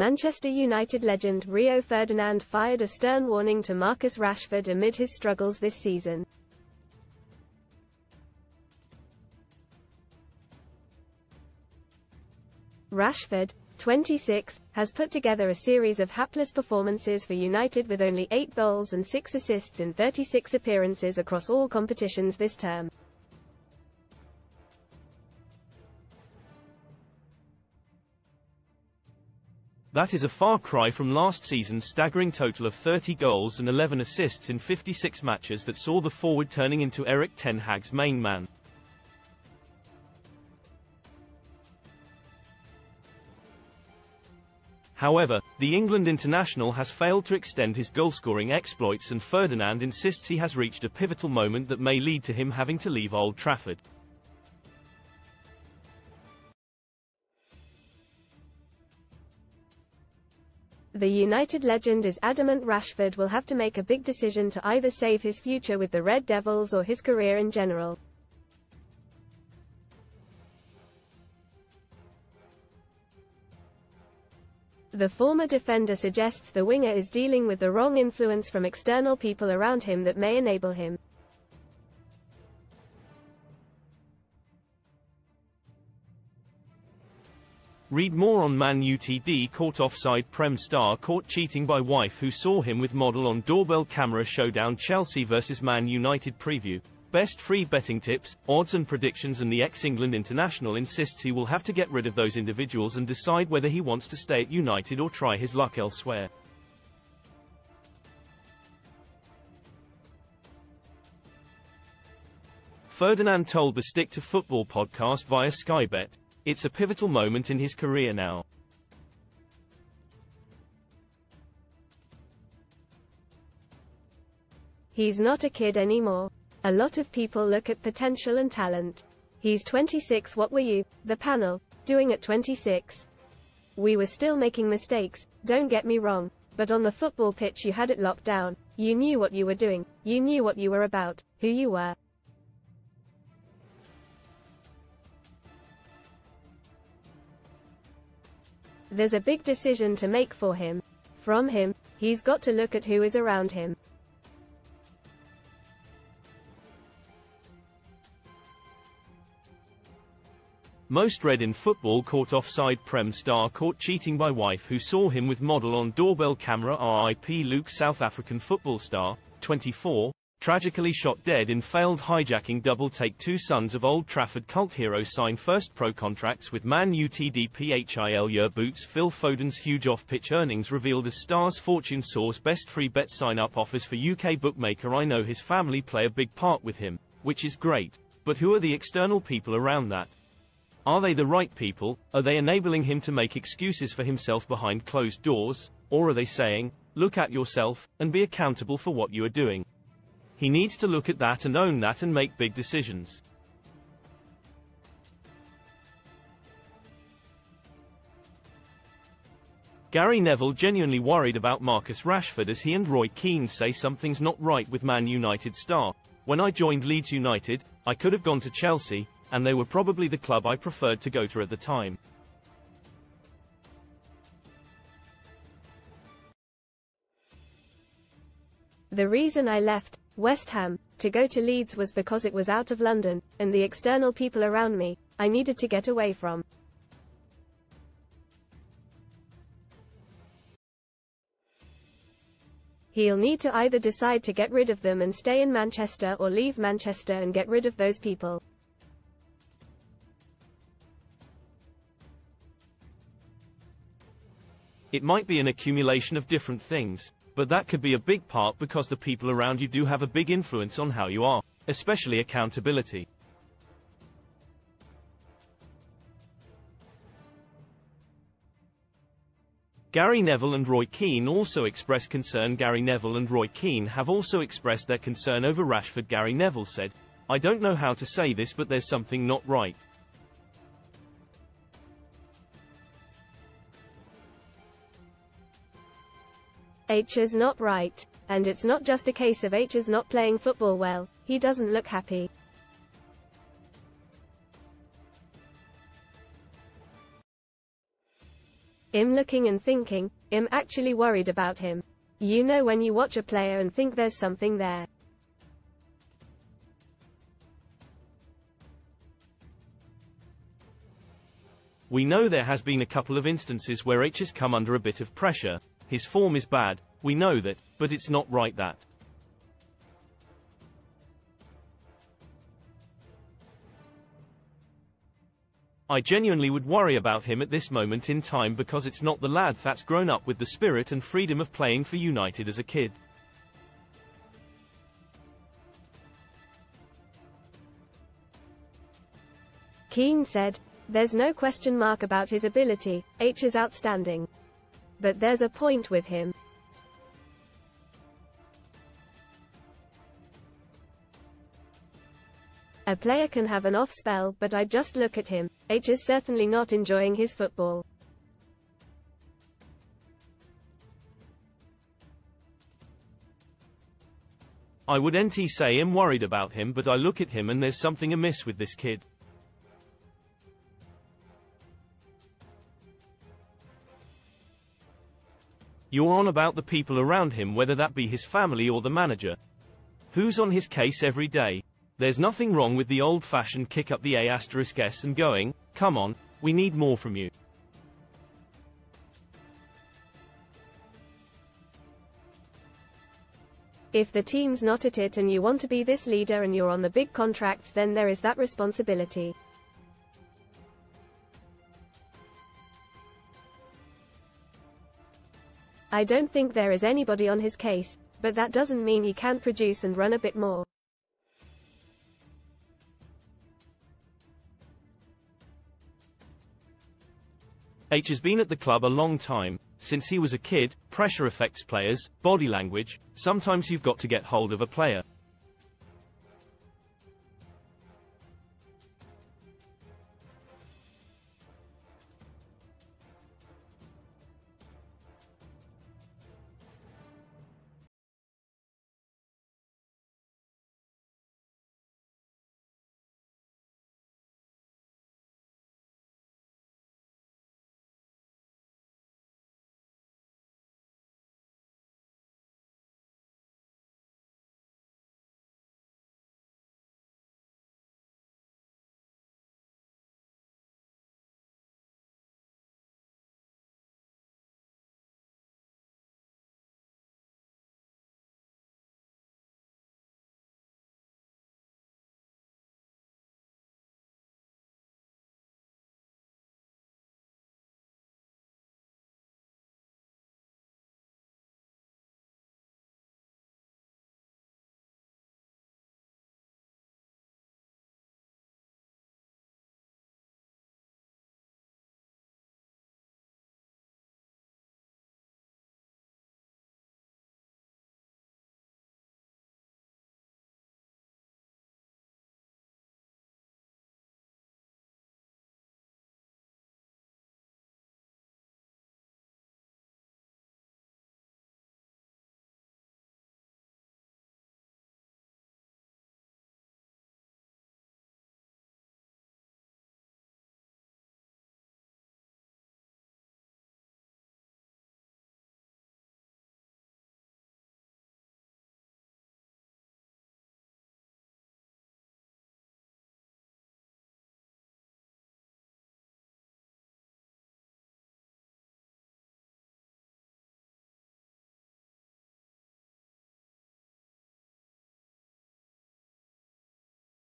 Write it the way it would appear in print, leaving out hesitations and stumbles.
Manchester United legend Rio Ferdinand fired a stern warning to Marcus Rashford amid his struggles this season. Rashford, 26, has put together a series of hapless performances for United with only 8 goals and 6 assists in 36 appearances across all competitions this term. That is a far cry from last season's staggering total of 30 goals and 11 assists in 56 matches that saw the forward turning into Erik ten Hag's main man. However, the England international has failed to extend his goal-scoring exploits, and Ferdinand insists he has reached a pivotal moment that may lead to him having to leave Old Trafford. The United legend is adamant Rashford will have to make a big decision to either save his future with the Red Devils or his career in general. The former defender suggests the winger is dealing with the wrong influence from external people around him that may enable him. Read more on Man Utd caught offside. Prem star caught cheating by wife who saw him with model on doorbell camera. Showdown Chelsea vs Man United preview. Best free betting tips, odds and predictions, and the ex-England international insists he will have to get rid of those individuals and decide whether he wants to stay at United or try his luck elsewhere. Ferdinand told the Stick to Football podcast via Sky Bet, "It's a pivotal moment in his career now. He's not a kid anymore. A lot of people look at potential and talent. He's 26. What were you, the panel, doing at 26? We were still making mistakes, don't get me wrong, but on the football pitch you had it locked down. You knew what you were doing, you knew what you were about, who you were. There's a big decision to make for him. From him, he's got to look at who is around him. Most read in football caught offside. Prem star caught cheating by wife who saw him with model on doorbell camera. RIP Luke. South African football star, 24, tragically shot dead in failed hijacking double take. Two sons of Old Trafford cult hero sign first pro contracts with Man Utd. PHIL year boots. Phil Foden's huge off-pitch earnings revealed as Stars Fortune source. Best free bet sign-up offers for UK bookmaker. I know his family play a big part with him, which is great. But who are the external people around that? Are they the right people? Are they enabling him to make excuses for himself behind closed doors? Or are they saying, look at yourself, and be accountable for what you are doing? He needs to look at that and own that and make big decisions. Gary Neville genuinely worried about Marcus Rashford as he and Roy Keane say something's not right with Man United star. When I joined Leeds United, I could have gone to Chelsea, and they were probably the club I preferred to go to at the time. The reason I left West Ham to go to Leeds was because it was out of London, and the external people around me, I needed to get away from. He'll need to either decide to get rid of them and stay in Manchester, or leave Manchester and get rid of those people. It might be an accumulation of different things, but that could be a big part because the people around you do have a big influence on how you are, especially accountability. Gary Neville and Roy Keane also express concern. Gary Neville and Roy Keane have also expressed their concern over Rashford. Gary Neville said, "I don't know how to say this, but there's something not right. H is not right. And it's not just a case of H is not playing football well, he doesn't look happy. I'm looking and thinking, I'm actually worried about him. You know when you watch a player and think there's something there. We know there has been a couple of instances where H has come under a bit of pressure. His form is bad, we know that, but it's not right that. I genuinely would worry about him at this moment in time because it's not the lad that's grown up with the spirit and freedom of playing for United as a kid. Keane said, "There's no question mark about his ability, H is outstanding. But there's a point with him. A player can have an off spell, but I just look at him, H is certainly not enjoying his football. I wouldn't say I'm worried about him, but I look at him and there's something amiss with this kid." You're on about the people around him, whether that be his family or the manager. Who's on his case every day? There's nothing wrong with the old-fashioned kick up the A*S and going, "Come on, we need more from you." If the team's not at it and you want to be this leader and you're on the big contracts, then there is that responsibility. I don't think there is anybody on his case, but that doesn't mean he can't produce and run a bit more. H has been at the club a long time. Since he was a kid, pressure affects players, body language, sometimes you've got to get hold of a player.